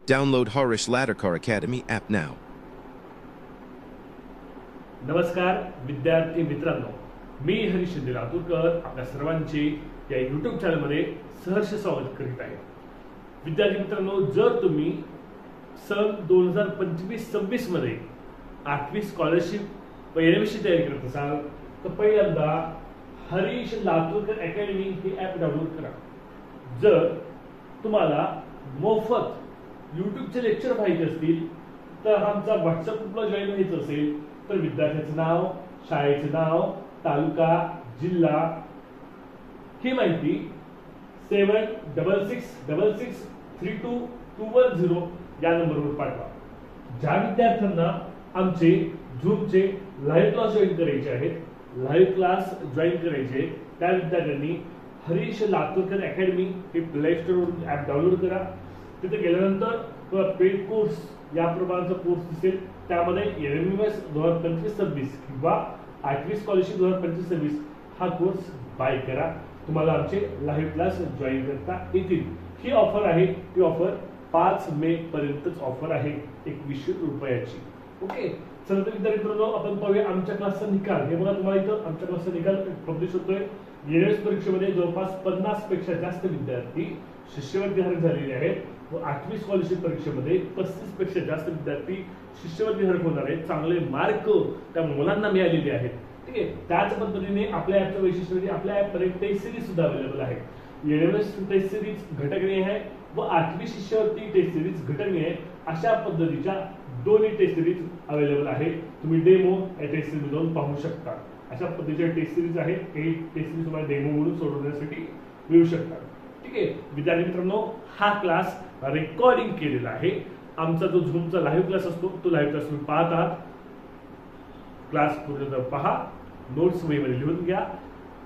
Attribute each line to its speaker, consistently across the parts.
Speaker 1: Download Harish Laddercar Academy app now.
Speaker 2: नमस्कार विद्यार्थी मित्रांनो, मी हरीश शिंदे लातूरकर आपल्या सर्वांचे या यूट्यूब चॅनलमध्ये सहर्ष स्वागत करीत आहे. विद्यार्थी मित्रांनो, जर तुम्ही सन 2025-26 मध्ये 8वी स्कॉलरशिप व एनएमएसची तयारी करत असाल तर पहिल्यांदा हरीश लातूरकर अकॅडमी हे ॲप डाउनलोड करा. जर तुम्हाला मोफत यूट्यूबचे लेक्चर पाहिजे असतील तर आमचा व्हॉट्सअप ग्रुपला जॉईन व्हायचं असेल तर विद्यार्थ्याचं नाव, शाळेचं नाव, तालुका, जिल्हा ही माहिती 7666322210 या नंबरवर पाठवा. ज्या विद्यार्थ्यांना आमचे झूमचे लाईव्ह क्लास जॉईन करायचे आहेत, त्या विद्यार्थ्यांनी हरीश लातूरकर अकॅडमी हे प्ले स्टोरवरून ॲप डाउनलोड करा. तिथे गेल्यानंतर पेड कोर्स या प्रकारचा कोर्स दिसेल, त्यामध्ये एनएमएस 2025-26 किंवा 8वी स्कॉलरशिप 2025-26 हा कोर्स बाय करा. तुम्हाला आमचे लाईव्ह क्लास जॉईन करता येतील. ही ऑफर आहे, ती ऑफर 5 मे पर्यंतच ऑफर आहे, 2100 रुपयाची. ओके, चला तर विद्यार्थी मित्रांनो, आपण पाहूया आमच्या क्लासचा निकाल. हे बघा, तुम्हाला इथं आमच्या क्लासचा निकाल पब्लिश होतोय. एनएमएस परीक्षेमध्ये जवळपास 50 पेक्षा जास्त विद्यार्थी शिष्यवृत्ती धारक झालेले आहेत व 8वी स्कॉलरशिप परीक्षेमध्ये 35 पेक्षा जास्त विद्यार्थी शिष्यवृत्ती धारक होणार आहेत. चांगले मार्क त्या मुलांना मिळालेले आहेत. ठीक आहे, त्याच पद्धतीने आपल्या ॲपचं वैशिष्ट्य म्हणजे आपल्या ॲपमध्ये टेस्ट सिरीज सुद्धा अवेलेबल आहे. एनएमएस टेस्ट सिरीज घटकनीय आहे व 8वी शिष्यवृत्ती टेस्ट सिरीज घटकनीय आहे. अशा पद्धतीच्या दोन्ही टेस्ट सिरीज अवेलेबल आहे. तुम्ही डेमो या टेस्ट सिरीज जाऊन पाहू शकता. अशा पद्धतीच्या टेस्ट सिरीज आहेत. हे टेस्ट सिरीज तुम्हाला डेमो म्हणून सोडवण्यासाठी मिळू शकतात. ठीक आहे विद्यार्थी मित्रांनो, हा क्लास रेकॉर्डिंग केलेला आहे. आमचा जो झूमचा लाईव्ह क्लास असतो तो लाईव्ह क्लास तुम्ही पाहत आहात. क्लास पूर्ण पहा, नोट्स वहीमध्ये लिहून घ्या.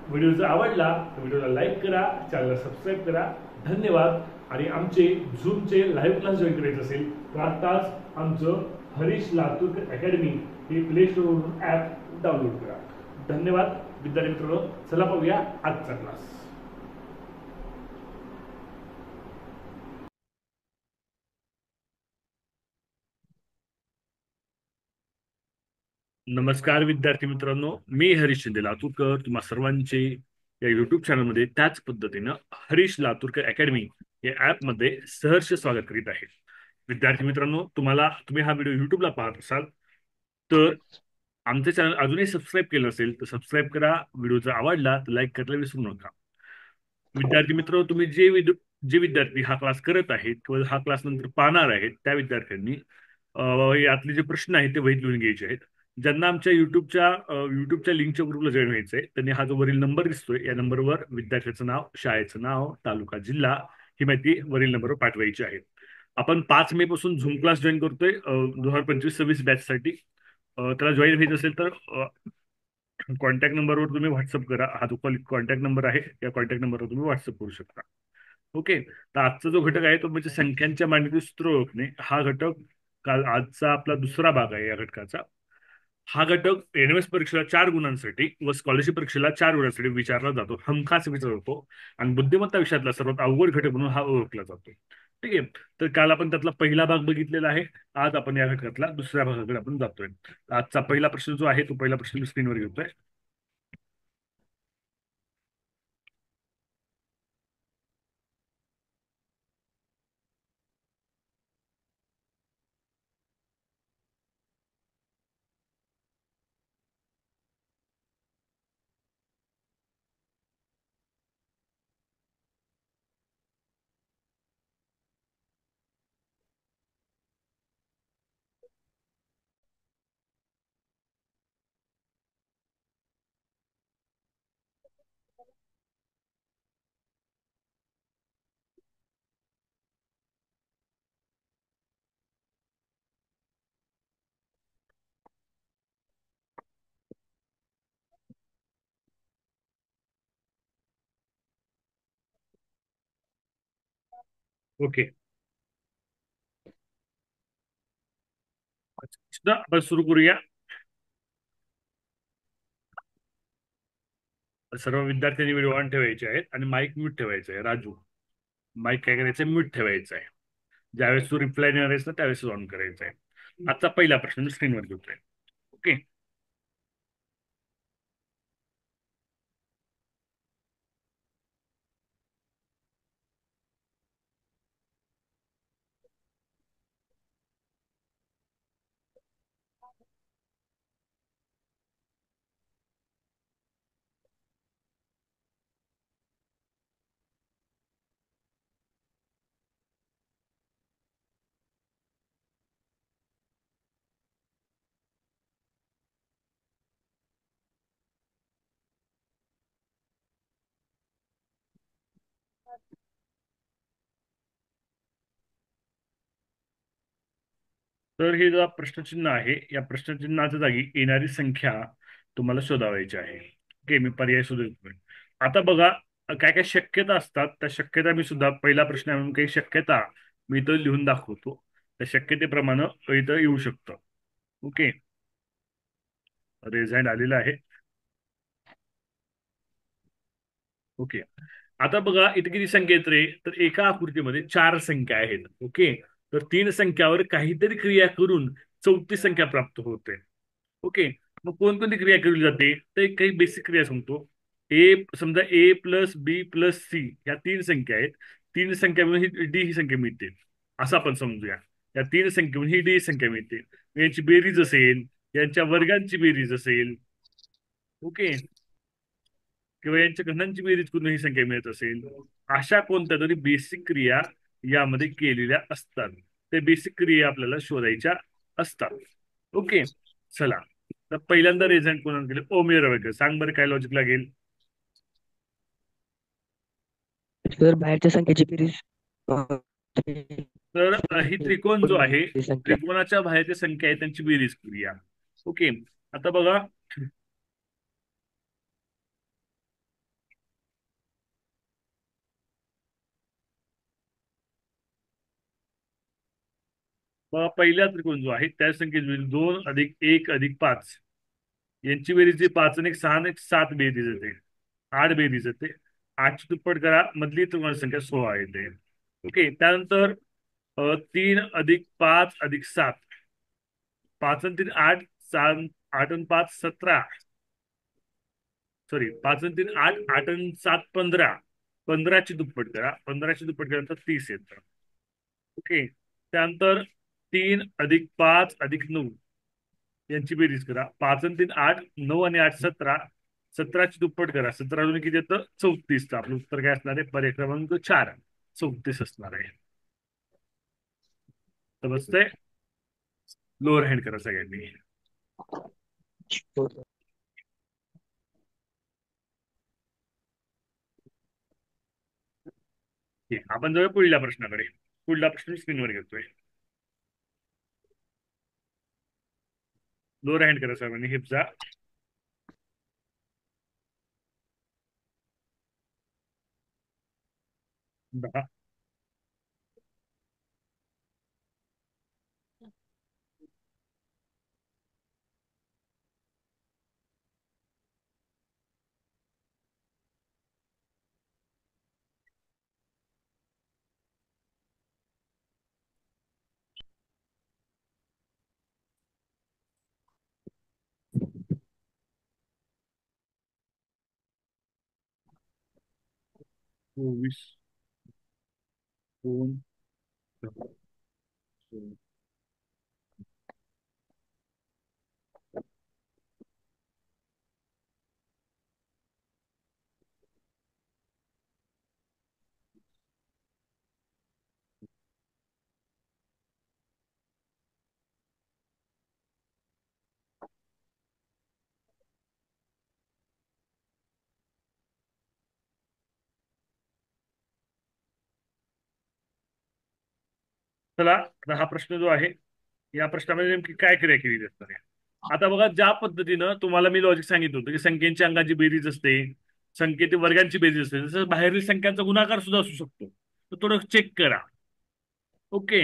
Speaker 2: व्हिडिओ जर आवडला तर व्हिडिओला लाईक करा, चॅनलला सबस्क्राईब करा. धन्यवाद. आणि आमचे झूमचे लाईव्ह क्लास जॉईन करायचे असेल तर आताच आमचं हरीश लातूरकर अकॅडमी हे प्ले स्टोरवरून ॲप डाउनलोड करा. धन्यवाद विद्यार्थी मित्रांनो. चला पाहूया आजचा क्लास. नमस्कार विद्यार्थी मित्रांनो, मी हरीश शिंदे लातूरकर तुम्हा सर्वांचे या युट्यूब चॅनलमध्ये त्याच पद्धतीनं हरीश लातूरकर अकॅडमी या ॲपमध्ये सहर्ष स्वागत करीत आहे. विद्यार्थी मित्रांनो, तुम्ही हा व्हिडिओ युट्यूबला पाहत असाल तर आमचे चॅनल अजूनही सबस्क्राईब केलं असेल तर सबस्क्राईब करा. व्हिडिओ जर आवडला तर लाईक करायला विसरू नका. विद्यार्थी मित्र, तुम्ही जे विद्यार्थी हा क्लास करत आहेत किंवा हा क्लास नंतर पाहणार आहेत त्या विद्यार्थ्यांनी यातले जे प्रश्न आहेत ते वहीत लिहून घ्यायचे आहेत. ज्यांना आमच्या युट्यूबच्या लिंकच्या ग्रुपला जॉईन व्हायचंय त्यांनी हा जो वरील नंबर दिसतोय या नंबरवर विद्यार्थ्याचं नाव, शाळेचं नाव, तालुका, जिल्हा ही माहिती वरील नंबरवर पाठवायची आहे. आपण 5 मे पासून झूम क्लास जॉईन करतोय 2025-26 बॅचसाठी. त्याला जॉईन व्हायचं असेल तर कॉन्टॅक्ट नंबरवर तुम्ही व्हॉट्सअप करा. हा जो कॉन्टॅक्ट नंबर आहे या कॉन्टॅक्ट नंबरवर तुम्ही व्हॉट्सअप करू शकता. ओके, तर आजचा जो घटक आहे तो म्हणजे संख्यांच्या मांडणी सूत्र ओळखणे. हा घटक काल आजचा आपला दुसरा भाग आहे या घटकाचा. हा घटक एनएमएस परीक्षेला 4 गुणांसाठी व स्कॉलरशिप परीक्षेला 4 गुणांसाठी विचारला जातो, हमखास विचारला जातो आणि बुद्धिमत्ता विषयातला सर्वात अवघड घटक म्हणून हा ओळखला जातो. ठीक आहे, तर काल आपण त्यातला पहिला भाग बघितलेला आहे. आज आपण या घटकातला दुसऱ्या भागाकडे आपण जातोय. आजचा पहिला प्रश्न जो आहे तो पहिला प्रश्न मी स्क्रीनवर घेतोय. ओके, आपण सुरू करूया. सर्व विद्यार्थ्यांनी व्हिडिओ ऑन ठेवायचे आहेत आणि माईक म्यूट ठेवायचा आहे. राजू, माईक काय करायचं, म्यूट ठेवायचं आहे. ज्यावेळेस तू रिप्लाय देणार आहेस ना त्यावेळेस ऑन करायचा आहे. आजचा पहिला प्रश्न मी स्क्रीनवर घेतोय. ओके. तर हे जो प्रश्नचिन्ह आहे या प्रश्नचिन्हाच्या जागी येणारी संख्या तुम्हाला शोधावायची आहे. ओके, मी पर्याय शोधतोय. आता बघा, काय काय शक्यता असतात, त्या शक्यता मी सुद्धा पहिला प्रश्न आहे म्हणून काही शक्यता मी इथं लिहून दाखवतो. त्या शक्यतेप्रमाणे इथं येऊ शकतं. ओके, रेझाईन आलेला आहे. ओके. आता बघा इथे किती संख्या आहेत रे, तर एका आकृतीमध्ये 4 संख्या आहेत. ओके, तर 3 संख्यावर काहीतरी क्रिया करून चौथी संख्या प्राप्त होते. ओके, मग कोणकोणती क्रिया केली जाते, तर एक काही बेसिक क्रिया सांगतो. समजा A+B+C ह्या 3 संख्या आहेत. 3 संख्या मिळून ही डी ही संख्या मिळते, असं आपण समजूया. या 3 संख्या मिळून ही डी संख्या मिळते. यांची बेरीज असेल, यांच्या वर्गांची बेरीज असेल. ओके, किंवा यांच्या घनांची बेरीज करून ही संख्या मिळत असेल, अशा कोणत्या तरी बेसिक क्रिया यामध्ये केलेल्या असतात. ते बेसिक क्रिया आपल्याला शोधायच्या असतात. ओके, चला. तर पहिल्यांदा रेझल्ट कोणाला केले, ओमेर वगैरे सांग बरं काय लॉजिक लागेल.
Speaker 3: सर बाहेरच्या संख्येची बेरीज
Speaker 2: तर ही त्रिकोण जो आहे,
Speaker 3: संख्या
Speaker 2: त्रिकोणाच्या बाहेरच्या संख्या आहे त्यांची बेरीज क्रिया. ओके, आता बघा, पहिला त्रिकोण जो आहे त्या संख्येची बेरीज 2+1+5 यांची बेरीज जी 5 आणि 6 आणि 7 बेरीज येते, 8 बेरीज येते. 8ची दुप्पट करा, मधली त्रिकोणाची संख्या 16 येते. ओके, त्यानंतर 3+5+7, 5 आणि 3 8, 8 आणि 5 17, सॉरी 5 आणि 3 8, 8 आणि 7 15, 15ची दुप्पट करा, 15ची दुप्पट केल्यानंतर 30 येतं. ओके, त्यानंतर 3+5+9 यांची बेरीज करा, 5 आणि 3 8, 9 आणि 8 17, 17ची दुप्पट करा, 17 अजून किती येतं 34. आपलं उत्तर काय असणार आहे, पर्याय क्रमांक 4 34 असणार आहे. समजतंय. लोअर हँड करा सगळ्यांनी. ठीक, आपण जाऊया पुढल्या प्रश्नाकडे. पुढला प्रश्न स्क्रीनवर घेतोय. लोअर हँड करा सर्वांनी, हिपचा. दहा. चोवीस 2 चला, आता हा प्रश्न जो आहे, या प्रश्नामध्ये नेमकी काय क्रिया केली असणार आहे. आता बघा, ज्या पद्धतीनं तुम्हाला मी लॉजिक सांगितलं होतं की संख्येच्या अंगाची बेरीज असते, संख्येच्या वर्गांची बेरीज असते, तसं बाहेरील संख्यांचा गुणाकार सुद्धा असू शकतो. तर थोडं चेक करा. ओके,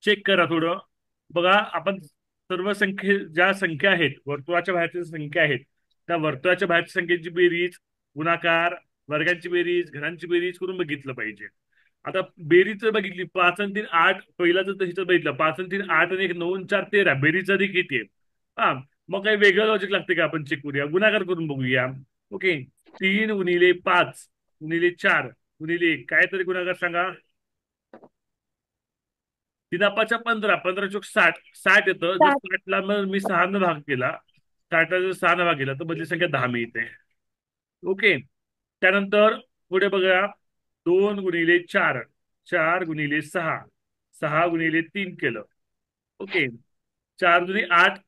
Speaker 2: चेक करा थोडं. बघा, आपण सर्व ज्या संख्या आहेत, वर्तुळाच्या बाहेरच्या संख्या आहेत, त्या वर्तुळाच्या बाहेरच्या संख्येची बेरीज, गुणाकार, वर्गांची बेरीज, घरांची बेरीज करून बघितलं पाहिजे. आता बेरीज जर बघितली 5 आणि 3 8, पहिला जर हिचं बघितलं 5 आणि 3 8 आणि 1 9 4 13 बेरीज अधिक किती आहे? हा, मग काही वेगळं लॉजिक लागते का? आपण चेक करूया, गुणाकार करून बघूया. ओके, 3 गुणिले 5 गुणिले 4 गुणिले 1, काय तरी गुणाकार सांगा. 3 5 15, 15 × 60, 60 येतं. जर
Speaker 4: 7.
Speaker 2: 60ला मग मी 6 भाग केला, 60ला जर 6 भाग केला तर मधली संख्या 10 मिळते. ओके, त्यानंतर पुढे बघा. 2 गुणिले 4, 4 गुणिले 6, 6 गुणिले 3 केलं. ओके, 4 2 8,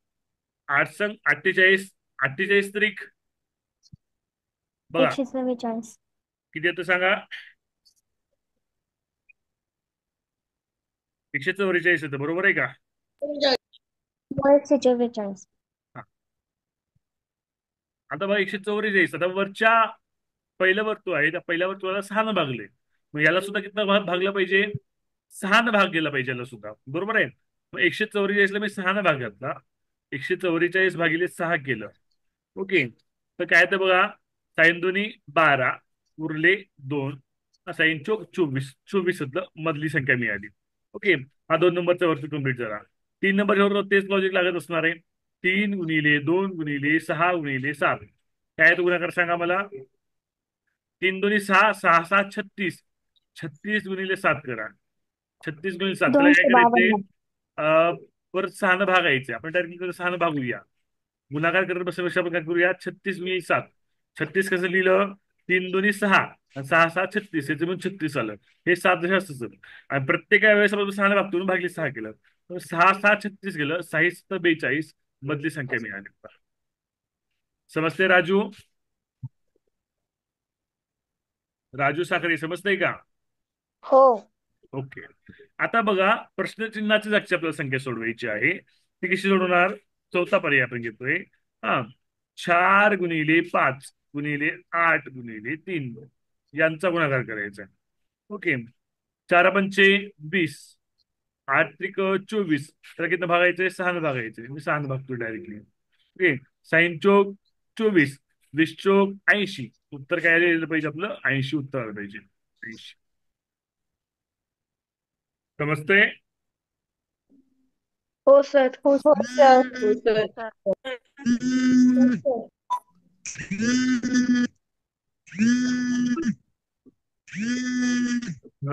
Speaker 2: 8 संग 48, 48 त्रिक बघा
Speaker 4: 144.
Speaker 2: किती येतं सांगा. 144 येतं, बरोबर आहे का?
Speaker 4: 144.
Speaker 2: हा. आता बघा 144, आता वरच्या पहिलं वर्तुळ आहे, त्या पहिल्या वर्तुळाला 6 भागले. मग याला सुद्धा कितना भाग भागला पाहिजे? 6 भाग गेला पाहिजे याला सुद्धा, बरोबर आहे. मग 144ला मी 6 भाग घातला, 144 भागिले 6 केलं. ओके, तर काय तर बघा, साईन दोन्ही 12 उरले 2, साईन चोक 24, 24 मधली संख्या मिळाली. ओके, हा 2 नंबरचा वर्तुळ कम्प्लीट झाला. 3 नंबर तेच लॉजिक लागत असणार आहे. 3 गुणिले 2 गुणिले 6 गुणिले 7, काय तो गुणाकार सांगा मला. 3 2 6, 6 7 36, 36 गुणिले 7 करा. 36 गुणिले 7, त्याला काय करायचंय?
Speaker 4: 252.
Speaker 2: परत 6 भागायचे. आपण डायरेक्टली 6 भागूया. गुणाकार करत बसण्यापेक्षा आपण काय करूया, 36 × 7. 36 कसं लिहिलं? 3 2 6 आणि 6 6 36, याचे पण 36 आलं. हे 7 जसे असतं. आणि प्रत्येक वेळेस आपण 6 भागतो, भागली 6 केलं, तर 6 6 36 गेलं, 6 42 मधली संख्या मिळाली. समजते राजू? राजू साखरे, समजतंय का?
Speaker 4: हो.
Speaker 2: ओके, आता बघा प्रश्नचिन्हाची जागची आपल्याला संख्या सोडवायची आहे. ती कशी सोडवणार? चौथा पर्याय आपण घेतोय. हा, 4 गुणिले 5 गुणिले 8 गुणिले 3 यांचा गुणाकार करायचा. ओके, 4 पंचे 20, 8 त्रिक 24, तर किती भागायचे? 6 भागायचे. मी 6 भागतो डायरेक्टली. ओके, साईन चोक 24, 20 चोक 80, उत्तर काय लिहिलं पाहिजे आपलं? 80 उत्तर आलं पाहिजे. 80. समजते?
Speaker 4: हो सर. हो सर.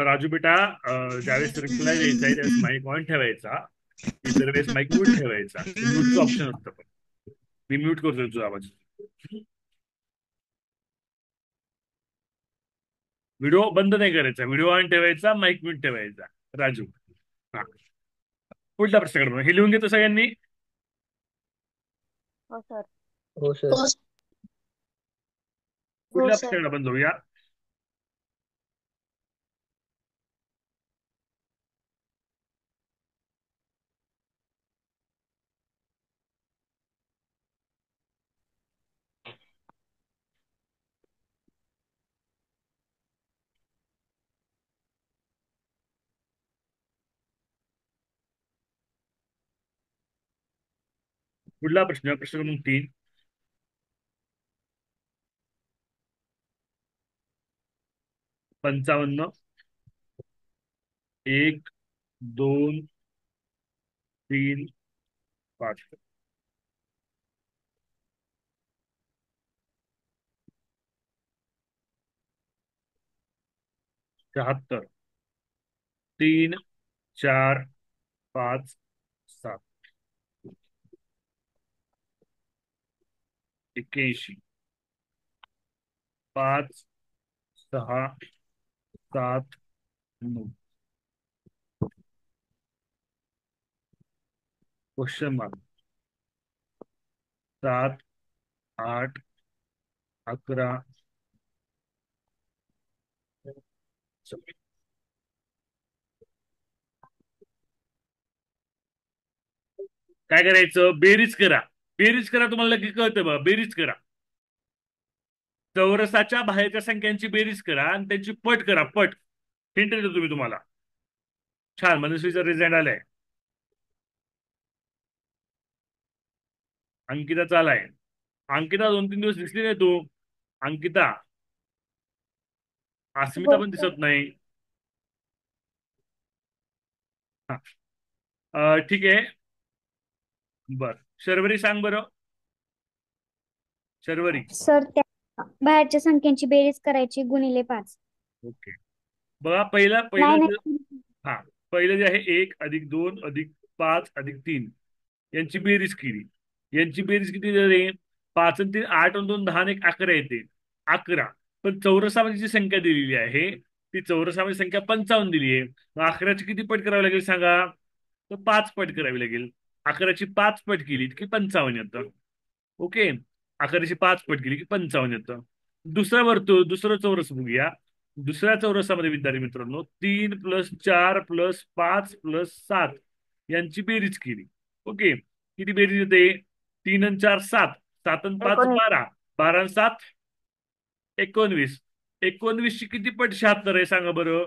Speaker 2: राजू बेटा, ज्यावेळेस रिप्लाय द्यायचा आहे त्यावेळेस माईक ऑन ठेवायचा, इतर वेळेस माईक म्यूट ठेवायचा. म्यूटचं ऑप्शन असतं, पण मी म्यूट करतो तुझा आवाज. व्हिडिओ बंद नाही करायचा, व्हिडिओ ऑन ठेवायचा, माईक म्यूट ठेवायचा. राजू, हा, पुढल्या प्रश्नाकडे हे लिहून घेतो सगळ्यांनी.
Speaker 4: हो सर.
Speaker 3: हो सर.
Speaker 4: हो
Speaker 2: पुढल्या
Speaker 4: सर.
Speaker 2: प्रश्नाकडे आपण जाऊया. पुढला प्रश्न, प्रश्न क्रमांक 3. 55, 1 2 3 5, 76, 3 4 5 7, 81, 5 6 7 9. Question mark. 7 8 11. काय करायचं? बेरीज करा. बेरीज करा, तुम्हाला लगेच कळतं बघा. बेरीज करा, चौरसाच्या बाहेरच्या संख्यांची बेरीज करा आणि त्यांची पट करा. पट हिंट देतो तुम्ही तुम्हाला. छान, मनस्वीचा रिझल्ट आलाय. अंकिताचा आलाय. अंकिता 2 3 दिवस दिसली नाही तू. अंकिता, अस्मिता पण दिसत नाही. हा. ठीक आहे. बर, शर्वरी सांग बरं. शर्वरी.
Speaker 5: सर त्या बाहेरच्या संख्यांची बेरीज करायची गुणिले 5.
Speaker 2: ओके. बघा पहिलं
Speaker 5: नाही
Speaker 2: पहिलं
Speaker 5: नाही.
Speaker 2: हा, पहिलं जे आहे 1+2+5+3 यांची बेरीज केली. यांची बेरीज किती झाली? 5 आणि 3 8 आणि 2 10 आणि 1 11 येते. 11. पण चौरसामध्ये जी संख्या दिलेली आहे ती चौरसामध्ये संख्या 55 दिली आहे. मग 11ची किती पट करावी लागेल सांगा? तर 5 पट करावी लागेल. 11ची 5 पट केली की 55 येतं. ओके. 11ची 5 पट केली की 55 येतं. दुसरं चौरस बघूया. दुसऱ्या चौरसामध्ये विद्यार्थी मित्रांनो 3+4+5+7 यांची बेरीज केली. ओके. किती बेरीज येते? 3 आणि 4 7, 7 आणि 5
Speaker 4: 19.
Speaker 2: 12, 12 आणि 7 19. 19ची किती पट 76 आहे सांगा बरं?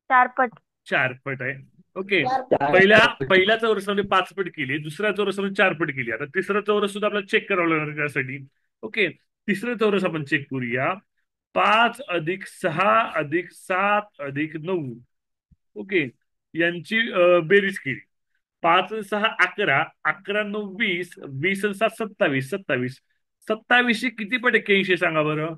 Speaker 4: 4 पट.
Speaker 2: 4 पट आहे. ओके.
Speaker 3: चार
Speaker 2: पहिल्या चौरसामध्ये 5 पट केली, दुसऱ्या चौरसामध्ये 4 पट केली. आता तिसरा चौरस सुद्धा आपल्याला चेक करावं लागणार त्यासाठी. ओके. तिसरं चौरस आपण चेक करूया. 5+6+7+9. ओके. यांची बेरीज केली. 5 आणि 6 11, 11 आणि 9 20, 20 आणि 7 27, 27. 27ची किती पट 81 सांगा बरं?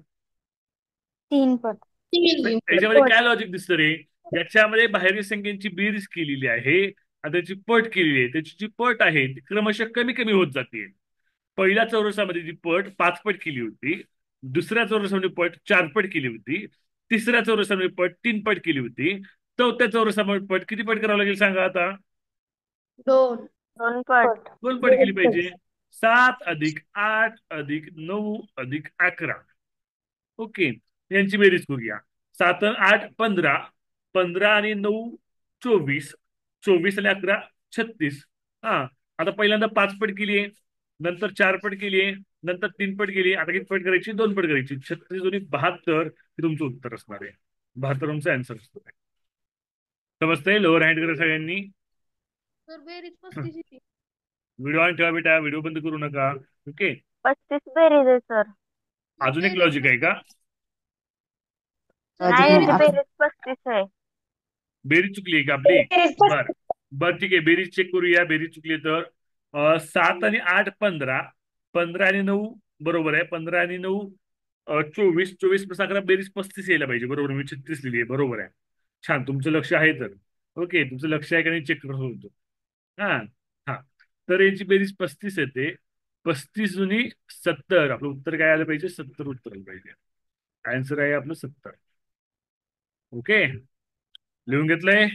Speaker 5: 3 पट.
Speaker 2: याच्यामध्ये काय लॉजिक दिसतं रे? याच्यामध्ये बाहेरील संख्यांची बेरीज केलेली आहे आणि त्याची पट केलेली आहे. त्याची जी पट आहे ती क्रमशः कमी कमी होत जाते. पहिल्या चौरसामध्ये जी पट 5 पट केली होती, दुसऱ्या चौरसामध्ये पट 4 पट केली होती, तिसऱ्या चौरसामध्ये पट 3 पट केली होती, चौथ्या चौरसामध्ये पट किती पट करावं लागेल सांगा आता?
Speaker 4: 2 पट.
Speaker 2: 2 पट केली पाहिजे. 7+8+9+11. ओके. यांची बेरीज करूया. 7 आणि 8 15, 15 आणि 9 24, 24 आणि 11 36. हा. आता पहिल्यांदा 5 पट केली आहे, नंतर 4 पट केली आहे, नंतर 3 पट केली. आता किती पट करायची? 2 पट करायची. 36×2 72 हे तुमचं उत्तर असणार आहे. 72 तुमचं आन्सर असतो. समजतंय? लोअर हँड करा सगळ्यांनी. व्हिडिओ ऑन ठेवा बेटा, व्हिडिओ बंद करू नका. ओके.
Speaker 4: 35 बेरीज आहे सर.
Speaker 2: अजून एक लॉजिक आहे का?
Speaker 4: नाही याची बेरीज 35 आहे.
Speaker 2: बेरीज चुकली आहे का आपली? बर बर, ठीक आहे. बेरीज चेक करूया. बेरीज चुकली तर 7 आणि 8 15, 15 आणि 9 बरोबर आहे. 15 आणि 9 24, 24+11 बेरीज 35 यायला पाहिजे. बरोबर, मी 36 लिहिली आहे. बरोबर आहे. छान, तुमचं लक्ष आहे तर. ओके, तुमचं लक्ष आहे का नाही चेक करत होतो. हा. हा. तर याची बेरीज 35 येते. 35×70 आपलं उत्तर काय आलं पाहिजे? 70 उत्तर आलं पाहिजे. आन्सर आहे आपलं 70. ओके. लिहून घेतलंय?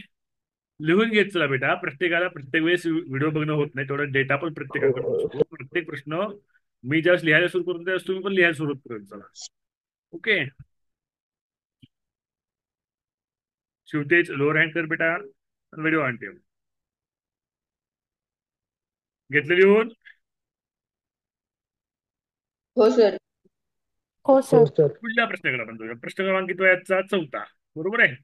Speaker 2: लिहून घेत चला बेटा. प्रत्येकाला प्रत्येक वेळेस व्हिडिओ बघणं होत नाही, तेवढा डेटा पण प्रत्येकाकडे नसतो. प्रत्येक प्रश्न मी ज्यावेळेस लिहायला सुरू करतो त्यावेळेस तुम्ही पण लिहायला सुरुवात करत चला. ओके. शिवतेज लोअर हँड कर बेटा, व्हिडिओ ऑन ठेव. घेतलं लिहून?
Speaker 4: हो सर.
Speaker 5: हो सर.
Speaker 2: पुढल्या प्रश्नाकडे आपण जाऊया. प्रश्न क्रमांक किती आहे आजचा? 4था. बरोबर आहे.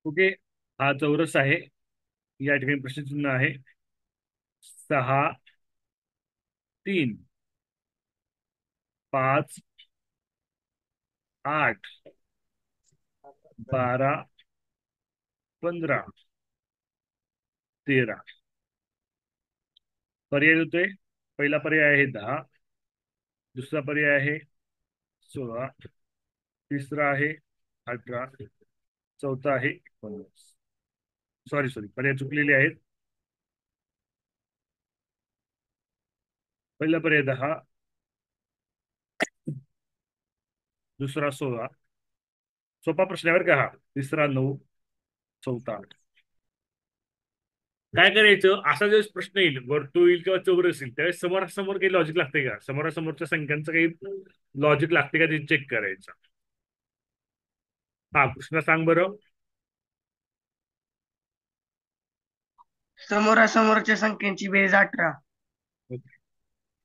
Speaker 2: ओके. हा चौरस आहे. या ठिकाणी प्रश्नचिन्ह आहे. 6 3 5 8 12 15 13. पर्याय देतोय. पहिला पर्याय आहे 10, दुसरा पर्याय आहे 16, तिसरा आहे 18, चौथा आहे 19. सॉरी, पर्याय चुकलेले आहेत. पहिला पर्याय 10, दुसरा 16. सोपा प्रश्नावर का हा. तिसरा 9, चौथा 8. काय करायचं, असा ज्यावेळेस प्रश्न येईल, वर्तुळ येईल किंवा चौरस येईल, त्यावेळेस समोरासमोर काही लॉजिक लागते का, समोरासमोरच्या संख्यांचं काही लॉजिक लागते का ते चेक करायचं. हा कृष्णा सांग बरं.
Speaker 6: समोरासमोरच्या संख्यांची बेरीज 18.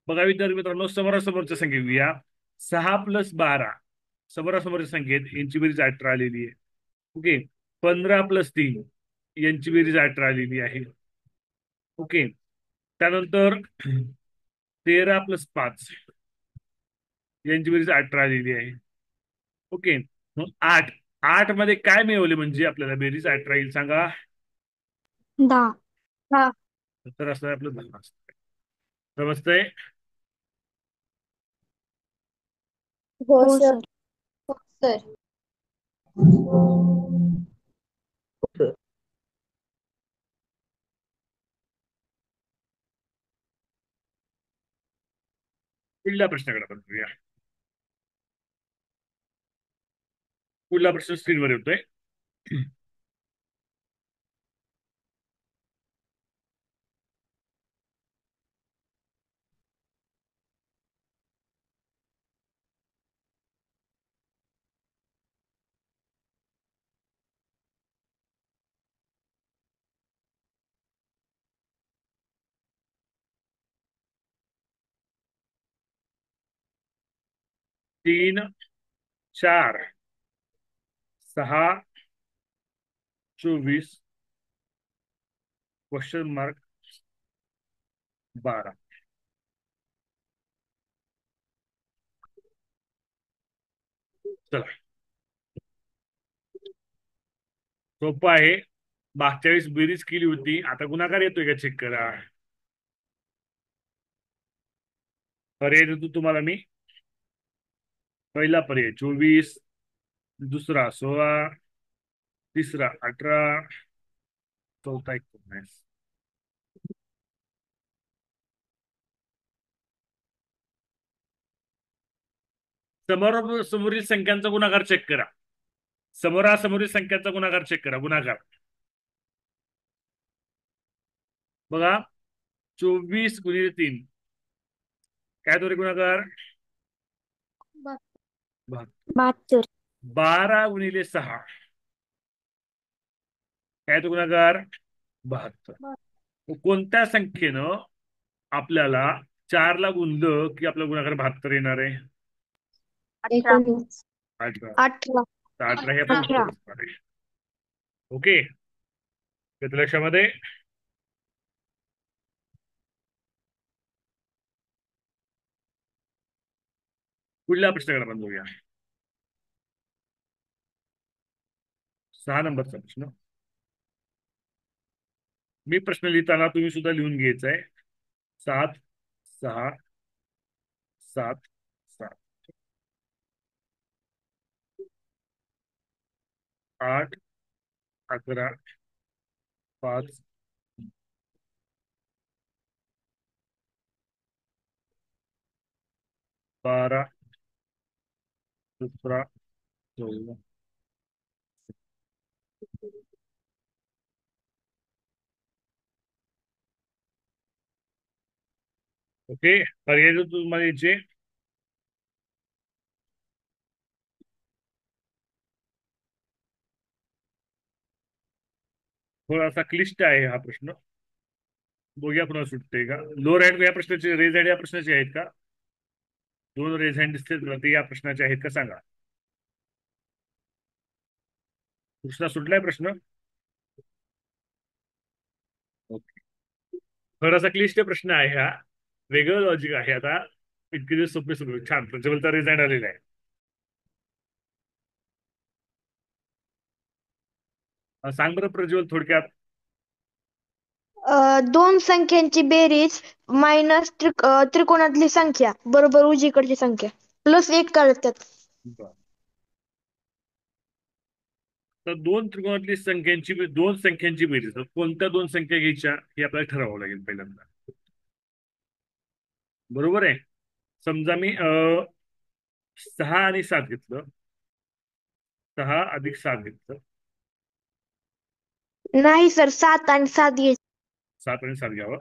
Speaker 2: बघा विद्यार्थी मित्रांनो, समोरासमोरच्या संख्या घेऊया. 6 + 12 समोरासमोरच्या संख्येत यांची बेरीज 18 आलेली आहे. ओके. 15 + 3 यांची बेरीज 18 आलेली आहे. ओके. त्यानंतर 13 + 5 यांची बेरीज 18 आलेली आहे. ओके. मग 8 मध्ये काय मिळवले म्हणजे आपल्याला बेरीज 18 येईल सांगा.
Speaker 5: 10.
Speaker 2: तर असं आपलं 10 असतं. समजतंय.
Speaker 5: हो सर.
Speaker 4: सर.
Speaker 3: सर.
Speaker 2: पुढल्या प्रश्नाकडे आपण बघूया. पुढला प्रश्न स्क्रीनवर येतोय. 3 4 6 24 क्वेश्चन मार्क 12. चला सोपं आहे. मागच्या वेळेस बेरीज केली होती, आता गुणाकार येतोय का चेक करा. पर्याय देतो तुम्हाला मी. पहिला पर्याय 24, दुसरा 16, तिसरा 18, चौथा 19. समोरील संख्यांचा गुणाकार चेक करा. समोरासमोरील संख्यांचा गुणाकार चेक करा. गुणाकार बघा. 24 × 3 काय तो रे गुणाकार.
Speaker 5: 72.
Speaker 2: 12 × 6 काय तो गुणाकार 72. कोणत्या संख्येनं आपल्याला 4 ला गुणलं की आपला गुणाकार 72 येणार आहे.
Speaker 5: 19.
Speaker 2: 18.
Speaker 5: 18.
Speaker 2: 18 हे आपलं उत्तर असणार आहे. ओके. घेतलं लक्षामध्ये. पुढल्या प्रश्नाकडे आपण बघूया. 6 नंबरचा प्रश्न. मी प्रश्न लिहिताना तुम्ही सुद्धा लिहून घ्यायचंय. 7 6 7 7 8 11 5 12 17 14. ओके. पर्याय जो तुम्हाला याचे थोडासा क्लिष्ट आहे हा प्रश्न. बघूया पुन्हा सुटते का. लोअर हँड या प्रश्नाचे, रेज हँड या प्रश्नाचे आहेत का. 2 रेज हँड दिसते ते या प्रश्नाचे आहेत का सांगा. दुसरा सुटलाय प्रश्न. ओके. थोडासा क्लिष्ट प्रश्न आहे हा. वेगळं लॉजिक आहे. आता इतके दिवस सोपे सोपे छान प्रज्वलचा रेज हँड आलेला आहे. सांग बरं प्रज्वल थोडक्यात.
Speaker 7: दोन संख्यांची बेरीज मायनस त्रिकोणातली संख्या बरोबर उजवीकडची संख्या प्लस 1 काढतात.
Speaker 2: बरं. तर दोन संख्यांची बेरीज, तर कोणत्या 2 संख्या घ्यायच्या हे आपल्याला ठरवावं लागेल पहिल्यांदा. बरोबर आहे. समजा मी 6 आणि 7 घेतलं. 6 + 7 घेतलं.
Speaker 7: नाही सर, 7 आणि 7 घ्यायचे.
Speaker 2: 7 आणि 7 घ्यावं.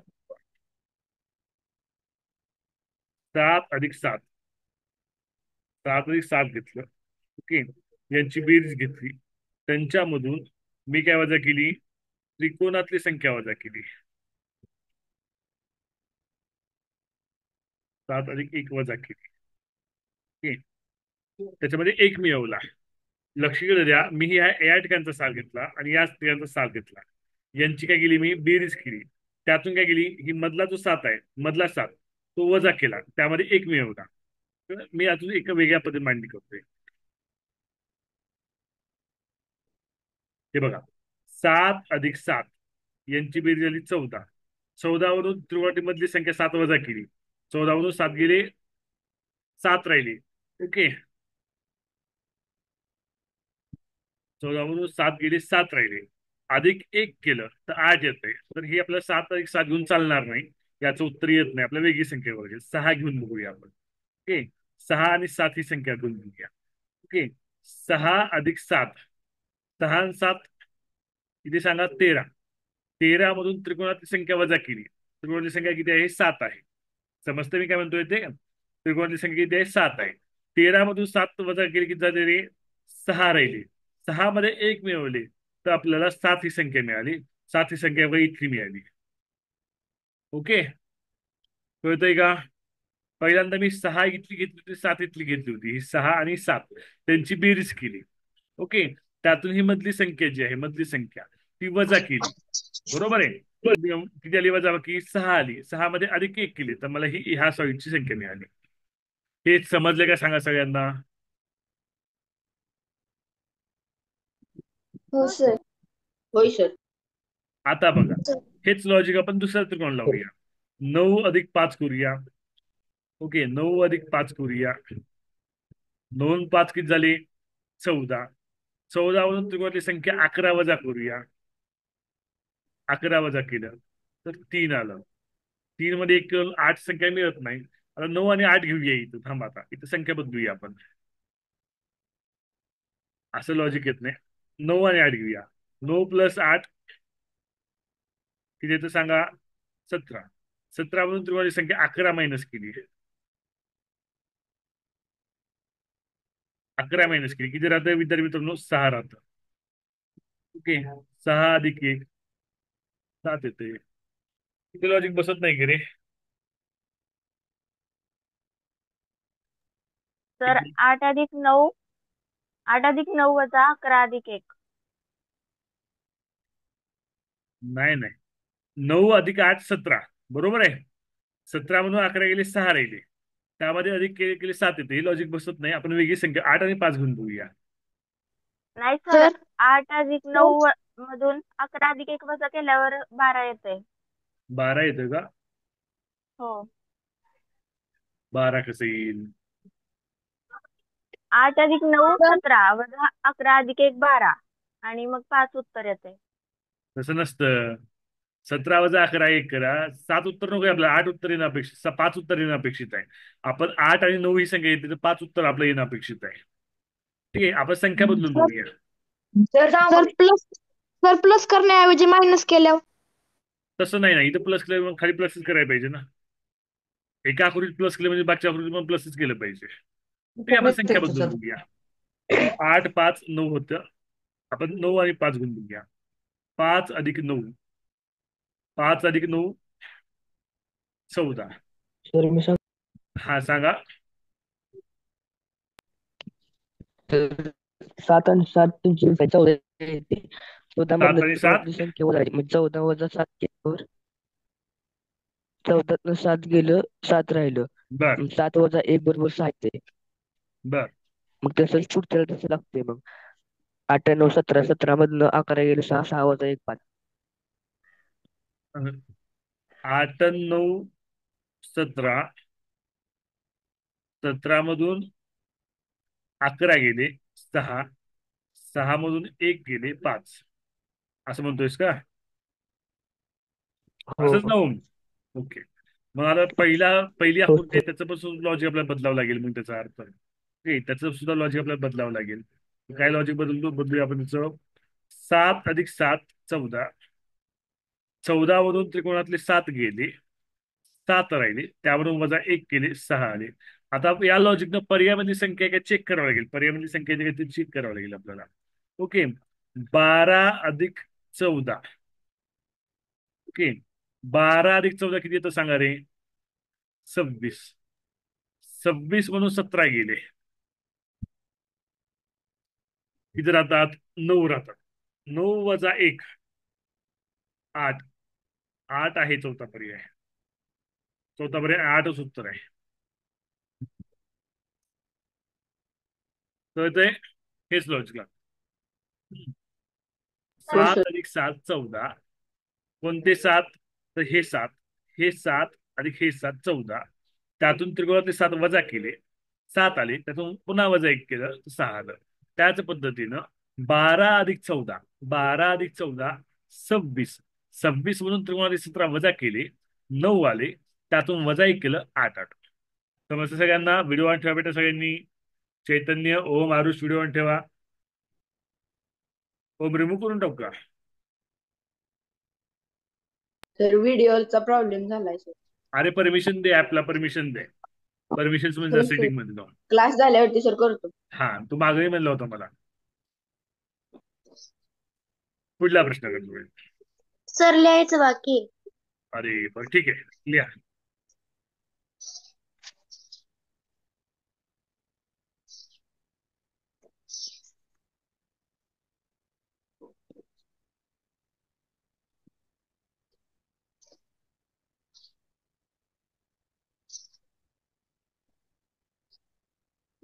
Speaker 2: 7 अधिक 7. 7 अधिक 7 घेतलं. ओके. यांची बेरीज घेतली. त्यांच्यामधून मी काय वजा केली? त्रिकोणातली संख्या वजा केली. 7 अधिक 1 वजा केली. ओके. त्याच्यामध्ये 1 मिळवला. लक्ष द्या, मी या ठिकाणचा सार घेतला आणि या ठिकाणचा सार घेतला. यांची काय केली? मी बेरीज केली. त्यातून काय केली? ही मधला जो 7 आहे, मधला 7 तो वजा केला, त्यामध्ये 1 मिळवला. तर मी अजून एका वेगळ्या पद्धतीने मांडणी करतोय. हे बघा, 7 अधिक 7 यांची बेरीज झाली 14. 14 वरून त्रिकोणामधली संख्या 7 वजा केली. 14 वरून 7 गेले, 7 राहिले. ओके. 14 वरून 7 गेले, 7 राहिले. अधिक 1 केलं तर 8 येतंय. तर हे आपल्याला 7 अधिक 7 घेऊन चालणार नाही. याचं उत्तर येत नाही. आपल्याला वेगळी संख्या बघायची. 6 घेऊन बघूया आपण. ओके. 6 आणि 7 ही संख्या घेऊन बघूया. ओके. 6 अधिक 7. 6 आणि 7 इथे सांगा 13. 13 मधून त्रिकोणातली संख्या वजा केली. त्रिकोणातली संख्या किती आहे? 7 आहे. समजतं मी काय म्हणतोय ते? त्रिकोणातली संख्या किती आहे? 7 आहे. 13 मधून 7 वजा केली की झाले 6 राहिले. 6 मध्ये 1 मिळवले तर आपल्याला 7 ही संख्या मिळाली. 7 ही संख्या इतकी मिळाली. ओके. कळतंय का? पहिल्यांदा मी 6 इथली घेतली होती, 7 इथली घेतली होती. ही 6 आणि 7 त्यांची बेरीज केली. ओके. त्यातून ही मधली संख्या जी आहे, मधली संख्या ती वजा केली. बरोबर आहे. किती आली वजा? की 6 आली. 6 मध्ये अधिक 1 केली तर मला ही ह्या सॉईडची संख्या मिळाली. हे समजले का सांगा सगळ्यांना?
Speaker 7: हो सर.
Speaker 3: होय सर.
Speaker 2: आता बघा, हेच लॉजिक आपण दुसरा त्रिकोण लावूया. 9 अधिक 5 करूया. ओके. 9 अधिक 5 करूया. 9 आणि 5 किती झाले? 14. 14 वरून त्रिकोणातली संख्या 11 वजा करूया. 11 वजा केलं तर 3 आलं. 3 मध्ये 1 8 संख्या मिळत नाही. आता 9 आणि 8 घेऊया इथं. थांबा, आता इथं संख्या बदलूया आपण. असं लॉजिक येत नाही. 9 आणि 8 घेऊया. 9 प्लस 8 किती येतं सांगा? 17. 17 मधून त्रिकोणाची संख्या 11 मायनस केली. 11 मायनस केली किती राहतं विद्यार्थी मित्रांनो? 6 राहतं. ओके. 6 अधिक 1 7 येते. इथे लॉजिक बसत नाही की रे?
Speaker 4: तर 8 अधिक 9. 8 अधिक 9 वजा 11 अधिक 1.
Speaker 2: नाही नाही. 9 अधिक 8 17. बरोबर आहे. 17 मधून 11 गेले, 6 राहिले. त्यामध्ये अधिक केले केले 7 येते. हे लॉजिक बसत नाही. आपण वेगळी संख्या 8 आणि 5 घेऊन बघूया.
Speaker 4: नाही सर,
Speaker 7: सर
Speaker 4: 8 अधिक 9 मधून 11 अधिक 1 वजा केल्यावर 12 येते.
Speaker 2: 12 येतं का?
Speaker 4: हो.
Speaker 2: 12 कसं येईल?
Speaker 4: 8 अधिक 9 17 वजा 11 अधिक 1 12 आणि मग 5 उत्तर येते.
Speaker 2: तसं नसतं. 17 वजा 11 1 करा. 7 उत्तर नको आपल्याला. 8 उत्तर येणं अपेक्षित, 5 उत्तर येणं अपेक्षित आहे. आपण 8 आणि 9 ही संख्या येते तर 5 उत्तर आपलं येणं अपेक्षित आहे. ठीक आहे. आपण संख्या बदलून बघूया.
Speaker 7: सर प्लस सर प्लस करण्याऐवजी मायनस केल्यावर.
Speaker 2: तसं नाही ना. इथं प्लस केलं मग खाली प्लसच करायला पाहिजे ना. एका आकृतीत प्लस केलं म्हणजे बाकीच्या आकृतीत पण प्लसच केलं पाहिजे. ठीक आहे. आपण संख्या बदलून बघूया. 8 5 9 होतं. आपण 9 आणि 5 घेऊन बघूया. 5 अधिक 9. 5 अधिक 9 14.
Speaker 3: सर मी सांग
Speaker 2: हा सांगा.
Speaker 3: 7 आणि 7 तुमची 14 येते. 14
Speaker 2: 7
Speaker 3: मधलं
Speaker 2: आणि 7
Speaker 3: त्रिकोणातली संख्या वजायची. म्हणजे 14 वजा 7 केल्यावर 14 7 गेलं, 7 राहिलं.
Speaker 2: बर
Speaker 3: 7 वजा 1 बरोबर 6 येते.
Speaker 2: बर.
Speaker 3: मग तसंच पुढच्याला तसं लागते. मग 8 9 17 17 मधनं 11 गेलं, 6 6 वजा 1 5.
Speaker 2: 8 9 17. 17 मधून 11 गेले 6. 6 मधून 1 गेले 5. असं म्हणतोयस का? असंच ना
Speaker 3: हो
Speaker 2: होऊन. ओके. मग आता पहिली
Speaker 3: हो
Speaker 2: आकृती आहे त्याचं पण सुद्धा लॉजिक आपल्याला बदलावं लागेल. मग त्याचा अर्थ त्याचं सुद्धा लॉजिक आपल्याला बदलावं लागेल. काय लॉजिक बदलूया आपण त्याचं? 7 अधिक 7 14. 14 वरून त्रिकोणातले 7 गेले, 7 राहिले, त्यावरून वजा 1 केले, 6 आले. आता या लॉजिकनं पर्यायमधली संख्या काय चेक करावं लागेल, पर्यायमधली संख्या जी काय चेक करावं लागेल आपल्याला. ओके, 12 अधिक 14. ओके, 12 अधिक 14 किती येतं सांगा रे? 26. 26 म्हणून 17 गेले, किती राहतात? 9 राहतात. 9 वजा 1, 8. 8 आहे चौथा पर्याय. चौथा पर्याय 8च उत्तर आहे. कळतंय? हेच लॉजिक लागतं.
Speaker 7: हो
Speaker 2: 7
Speaker 7: सर.
Speaker 2: अधिक 7 14. कोणते 7? तर हे 7, हे 7 अधिक हे 7 14. त्यातून त्रिकोणातले 7 वजा केले, 7 आले, त्यातून पुन्हा वजा 1 केलं, 6 आलं. त्याच पद्धतीनं 12 अधिक 14, 12 अधिक 14 26. 26 म्हणून त्रिकोणातले 17 वजा केले, 9 आले, त्यातून वजा 1 केलं, 8 8. समजतं सगळ्यांना? व्हिडिओ ऑन ठेवा बेटा सगळ्यांनी. चैतन्य, ओम, आरुष व्हिडिओ ऑन ठेवा. ओम रिमूव्ह करून टाकू का?
Speaker 7: सर व्हिडिओचा प्रॉब्लेम झालाय सर.
Speaker 2: अरे परमिशन दे, ऍपला परमिशन दे. परमिशन म्हणजे सेटिंग मध्ये जाऊन.
Speaker 7: क्लास झाल्यावरती सर करतो.
Speaker 2: हा, तू मागही म्हणलं होतं मला. पुढला प्रश्न कर तुम्ही.
Speaker 5: सर लिहायचं बाकी आहे.
Speaker 2: अरे बरं, ठीक आहे, लिहा.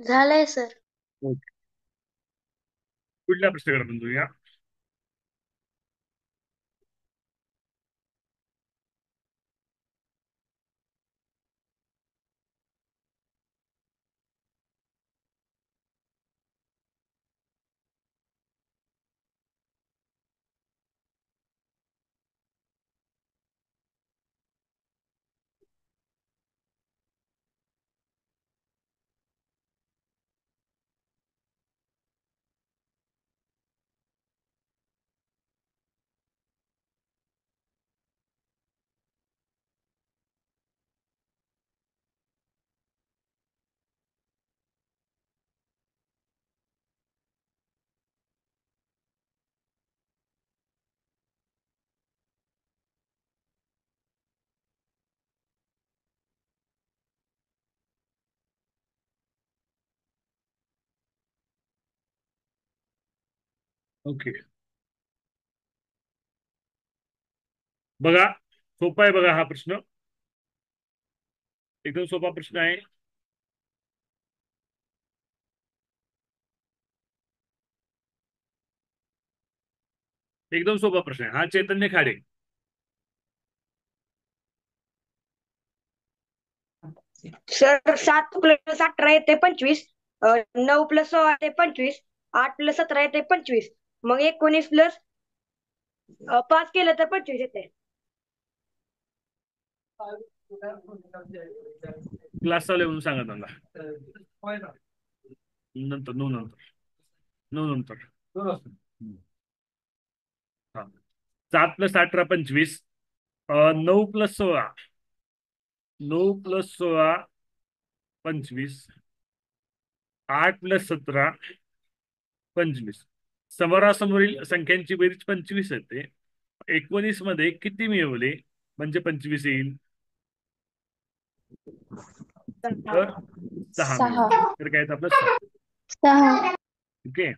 Speaker 5: झालंय सर.
Speaker 2: ओके, पुढला प्रश्न करा बंधू या. ओके, बघा, सोपा आहे बघा हा प्रश्न. एकदम सोपा प्रश्न आहे. एकदम सोपा प्रश्न आहे हा. चैतन्य खाडे.
Speaker 8: सर 7 + 18 येते 25. 9 + 16 येते 25. 8 + 17 येते 25. मग 19 + 5 केलं तर 25 येते.
Speaker 2: क्लास चालू आहे म्हणून सांगा त्यांना. नंतर 9 नंतर 9 नंतर. हा, 7 + 18 25. 9 + 16, 9 + 16 25. 8 + 17 25. समोरासमोरील संख्यांची बेरीज 25 येते. 19 मध्ये किती मिळवले म्हणजे 25 येईल? तर 6
Speaker 7: 6.
Speaker 2: मिळवले, तर काय येतं आपलं? 6.
Speaker 5: 6.
Speaker 2: ओके,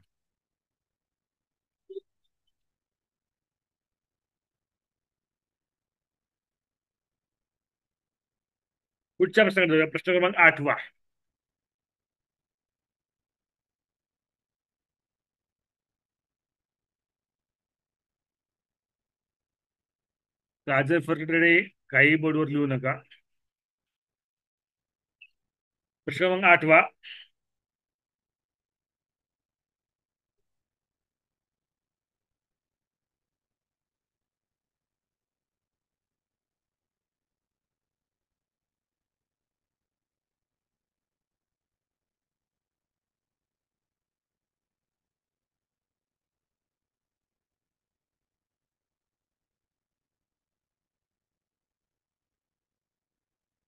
Speaker 2: पुढच्या प्रश्नाकडे जाऊया. प्रश्न क्रमांक 8वा. काजल फरकडे काही बोर्डवर लिहू नका. प्रश्न क्रमांक 8वा.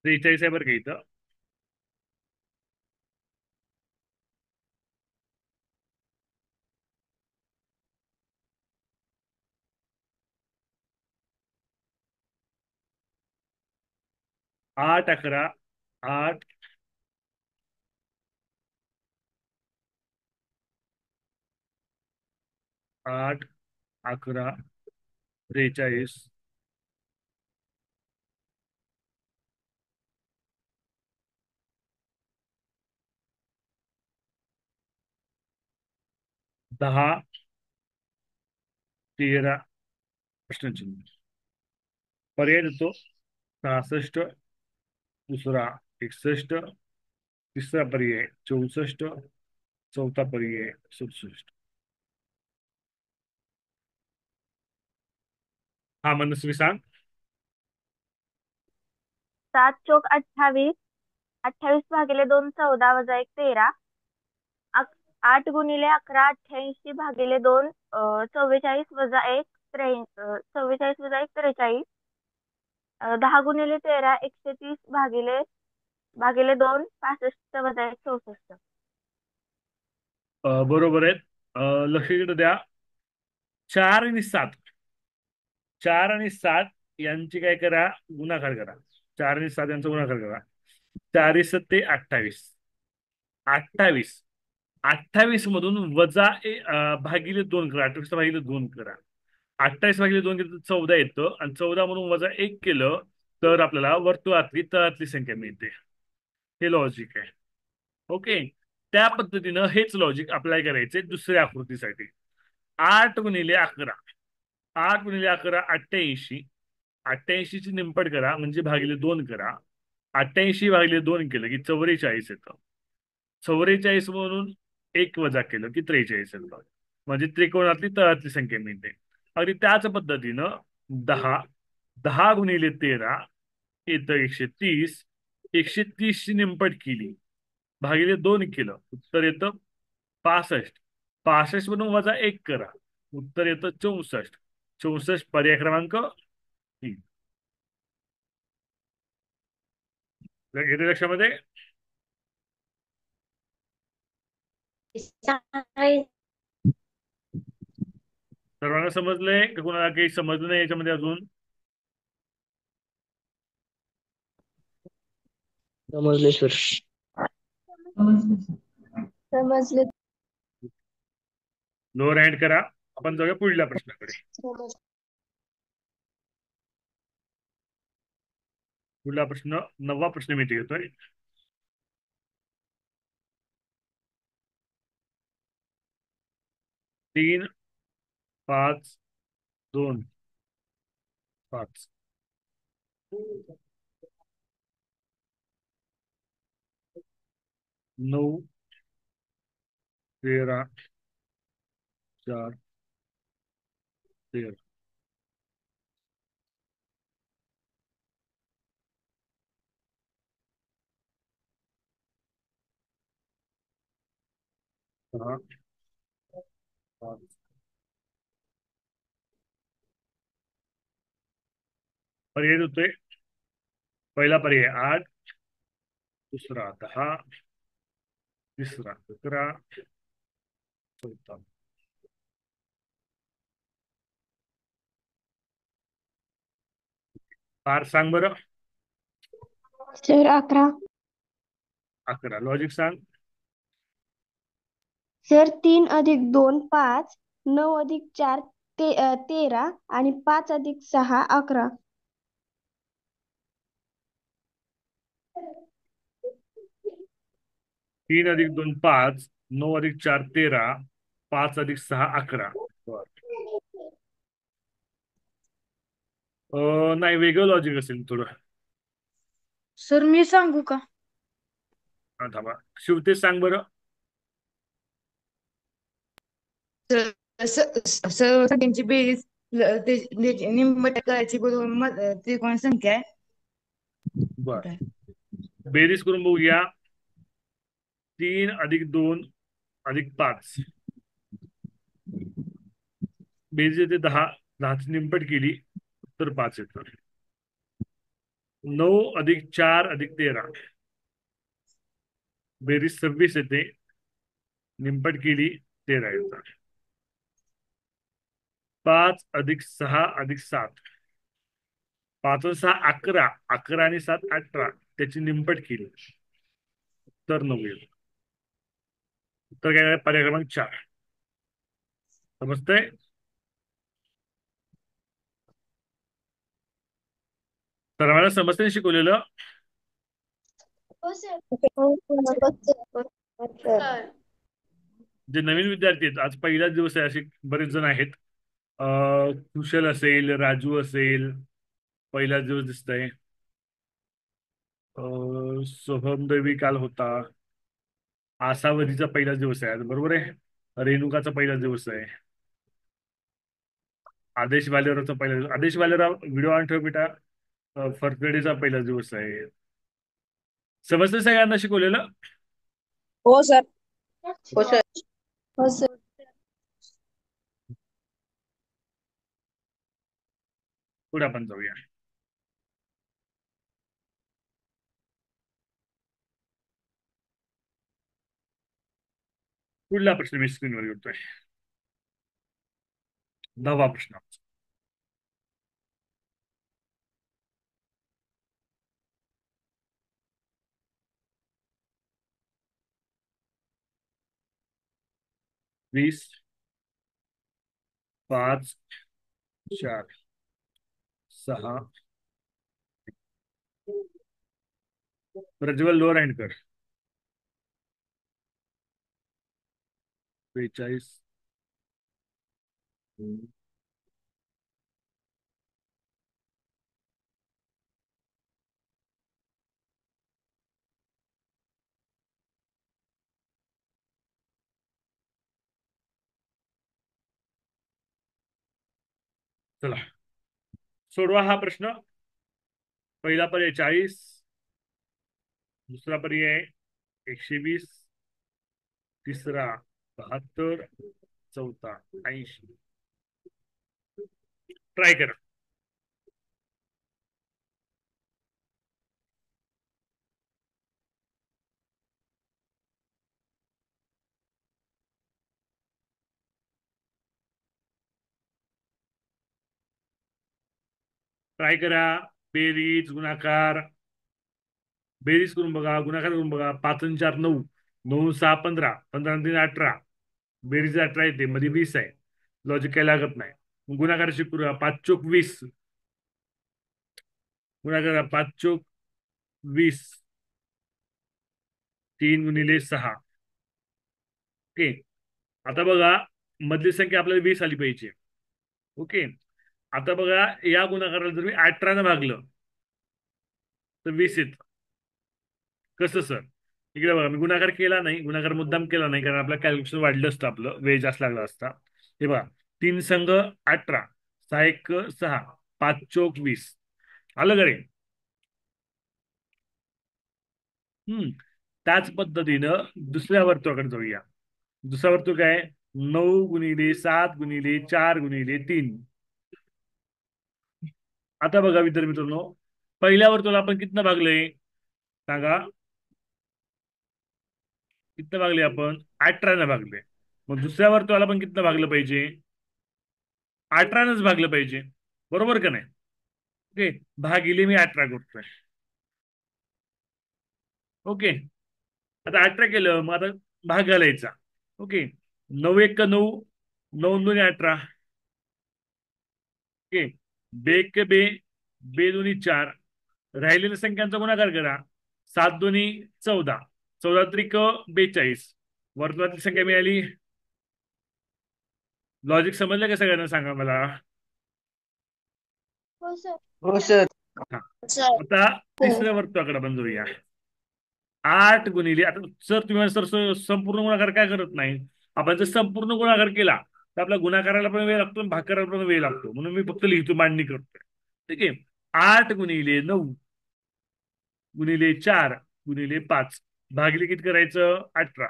Speaker 2: 43 आहे बरं का इथं. 8 11 8 8 11 43 10 13 प्रश्नचिन्ह. पर्याय देतो. 66, दुसरा 61, तिसरा पर्याय 64, चौथा पर्याय 67. हा मनस्वी सांग.
Speaker 4: 7 चोक 28, 28 भागिले 2 14 वजा 1 13, 8 गुणिले 11 88 भागिले 2 44 वजा 1 44 वजा 1 43, 10 गुणिले 13 130 भागिले भागिले 2 65 वजा 1 64.
Speaker 2: बरोबर आहेत. लक्ष इकडे द्या. 4 आणि 7, 4 आणि 7 यांची काय करा, गुणाकार करा. 4 आणि 7 यांचा गुणाकार करा. 4 7 28, 28 28 मधून वजा भागिले 2 करा. 28 भागिले 2 करा. 28 भागिले 2 केलं तर 14 येतं, आणि 14 मधून वजा 1 केलं तर आपल्याला वर्तुळातली तळातली संख्या मिळते. हे लॉजिक आहे. ओके. त्या पद्धतीनं हेच लॉजिक अप्लाय करायचे दुसऱ्या आकृतीसाठी. 8 गुणिले 11, 8 गुणिले 11 88, 88 ची निमपट करा म्हणजे भागिले 2 करा. 88 भागिले 2 केलं की 44 येतं. 44 म्हणून 1 वजा केलं की 43 येतं. म्हणजे त्रिकोणातली तळातली संख्या मिळते. अगदी त्याच पद्धतीनं 10, 10 गुणिले 13 येतं 130. 130 ची निमपट केली भागिले 2 केलं, उत्तर येतं 65. 65 म्हणून वजा 1 करा, उत्तर येतं 64. 64 पर्याय क्रमांक 3. येते लक्षामध्ये. सर्वांना समजलंय का? कुणाला काही समजलं नाही याच्यामध्ये अजून?
Speaker 3: समजले सर.
Speaker 7: समजले.
Speaker 2: लोअर हँड करा. आपण जाऊया पुढल्या प्रश्नाकडे. पुढला प्रश्न 9वा प्रश्न मी घेतोय. तीन 5 2 5. 9 13 4 13. सहा 5. पर्याय देतोय. पहिला पर्याय 8, दुसरा 10, तिसरा 11, चौथा. पार सांग बरं.
Speaker 7: सर 11.
Speaker 2: 11. लॉजिक सांग.
Speaker 7: सर 3 अधिक 2 5, 9 अधिक 4 13 आणि 5 अधिक 6 11.
Speaker 2: 3 अधिक 2 5, 9 अधिक 4 13, 5 अधिक 6 11. नाही, वेगळं लॉजिक असेल थोडं.
Speaker 8: सर मी सांगू का?
Speaker 2: हा, थांबा. शिवतेज सांग बरं.
Speaker 9: सर्व संख्यांची बेरीज निम्मट करायची बरोबर त्रिकोण संख्या आहे.
Speaker 2: बर, बेरीज करून बघूया. 3 अधिक 2 अधिक 5, बेरीज येते 10. 10ची निमपट केली तर 5 येतं. 9 अधिक 4 अधिक 13 बेरीज 26 येते. निंपट केली 13 येतात. 5 अधिक 6 अधिक 7 5 आणि 6 11 11 आणि 7 18 त्याची निंपट केली तर 9 येईल. उत्तर काय आहे? पर्याय क्रमांक 4. समजतंय? तर आम्हाला समजते शिकवलेलं. जे नवीन विद्यार्थी आहेत, आज पहिलाच दिवस आहे, असे बरेच जण आहेत. कुशल असेल, राजू असेल, पहिलाच दिवस दिसतंय. सोहमदेवी काल होता. आसावरीचा पहिलाच दिवस आहे आज, बरोबर आहे. रेणुकाचा पहिलाच दिवस आहे. आदेश वालेराचा पहिला दिवस. आदेश वालेरा व्हिडिओ ऑन ठेव बेटा. फरफडेचा पहिला दिवस आहे. समजतं सगळ्यांना शिकवलेलं?
Speaker 8: हो सर.
Speaker 7: हो सर. हो सर.
Speaker 2: पुढे आपण जाऊया. पुढला प्रश्न मी स्क्रीनवर घेतोय. 10वा प्रश्न. वीस 5 4 6 प्रज्वल लोअर हँड कर. 42 चला सोडवा हा प्रश्न. पहिला पर्याय 40, दुसरा पर्याय 120, तिसरा 72, चौथा 80. ट्राय करा. ट्राय करा. बेरीज गुणाकार. बेरीज करून बघा, गुणाकार करून बघा. 5 आणि 4 9, 9 6 15, 15 आणि 3 18. बेरीज 18 येते, मध्ये 20 आहे. लॉजिक काही लागत नाही. गुणाकार करूया. 5 चोक 20 गुणाकार. 5 चोक 20, 3 गुणिले 6. ओके. आता बघा, मधली संख्या आपल्याला 20 आली पाहिजे. ओके. आता बघा, या गुणाकाराला जर मी 18 ने भागलं तर 20 येत. कसं सर? इकडे बघा, मी गुणाकार केला नाही, गुणाकार मुद्दाम केला नाही, कारण आपलं कॅल्क्युलेशन वाढलं असतं, आपलं वेळ जास्त लागला असता. हे बघा, 3 संघ 18, 6 1 6, 5 चोक 20. आलं का रे? त्याच पद्धतीनं दुसऱ्या वर्तुळाकडे जाऊया. दुसरा वर्तुळ काय? 9 गुणिले 7 गुणिले 4 गुणिले 3. आता बघा विद्यार्थी मित्रांनो, पहिल्या वर्तुळाला आपण कितना भागलंय सांगा? किती भागले आपण? 18 ने भागले. मग दुसऱ्या वर्तुळाला पण किती भागलं पाहिजे? 18 नेच भागलं पाहिजे, बरोबर का नाही? ओके. भागिले मी 18 करतोय. ओके. आता 18 केलं, मग आता भाग घालायचा. ओके. 9 1 9, 9 2 18. ओके. बे एक बे, बे दोन्ही 4. राहिलेल्या संख्यांचा गुणाकार करा. 7 दोन्ही 14, 14 त्रिक 42. वर्तुळातील संख्या मिळाली. लॉजिक समजलं का सगळ्यांना? सांगा मला.
Speaker 7: हो सर.
Speaker 6: हो सर.
Speaker 2: हा. आता तिसऱ्या वर्तुळाकडे आपण जाऊया. 8 गुणिले. आता सर तुम्ही सर संपूर्ण गुणाकार काय करत नाही. आपण जर संपूर्ण गुणाकार केला तर आपल्या गुणाकाराला पण वेळ लागतो, भाग करायला पण वेळ लागतो, म्हणून मी फक्त लिहितो, मांडणी करतोय. ठीक आहे. 8 गुणिले 9 गुणिले 4 गुणिले 5 भागिले किती करायचं? 18.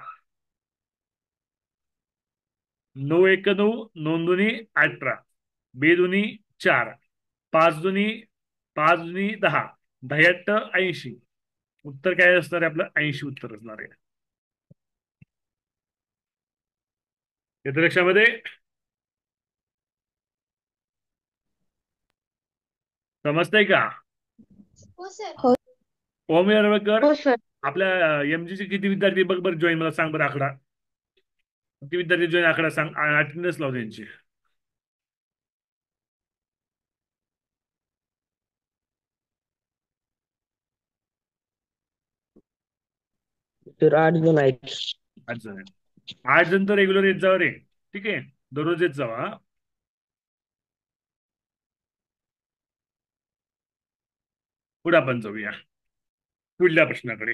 Speaker 2: 9 1 9, 9 दोन्ही 18, बे दोन्ही 4, 5 दोन्ही 10, 82 80 उत्तर काय असणार आहे आपलं? 80 उत्तर असणार आहे. येतं लक्षामध्ये? समजतंय का?
Speaker 7: हो
Speaker 2: ओम यरवळकर,
Speaker 7: हो सर.
Speaker 2: आपल्या एमजीचे किती विद्यार्थी बघ बरं जॉईन, मला सांग बरं आकडा. किती विद्यार्थी जॉईन आकडा सांग, अटेंडन्स लाव त्यांची.
Speaker 3: तर 8 जण आहेत.
Speaker 2: 8 जण आहेत. 8 जण तर रेग्युलर येत जावं रे. ठीक आहे, दररोज येत जावा. पुढे आपण जाऊया पुढल्या प्रश्नाकडे.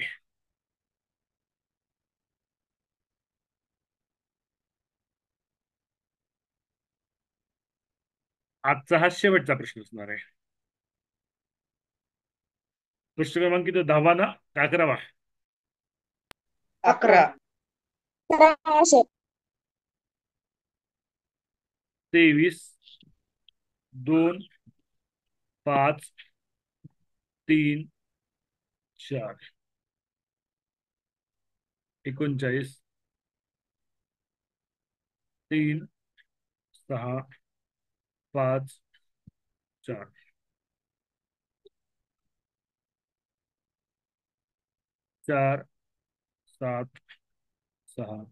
Speaker 2: आजचा हा शेवटचा प्रश्न असणार आहे. प्रश्न क्रमांक किती? 10वा ना का 11वा?
Speaker 6: 11.
Speaker 2: 23 2 5 3 4 39 3 6 5 4 4 7 6.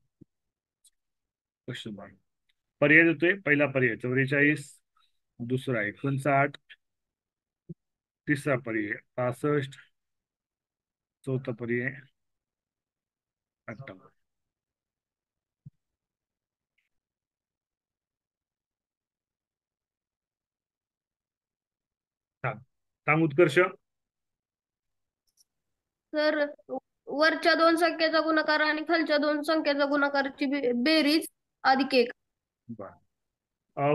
Speaker 2: Question mark. पर्याय देतोय. पहिला पर्याय 44, दुसरा 59, तिसरा पर्याय 65, चौथा पर्याय 58. सांग उत्कर्ष.
Speaker 10: सर, वरच्या 2 संख्येचा गुणाकार आणि खालच्या 2 संख्येचा गुणाकारची बेरीज अधिक 1.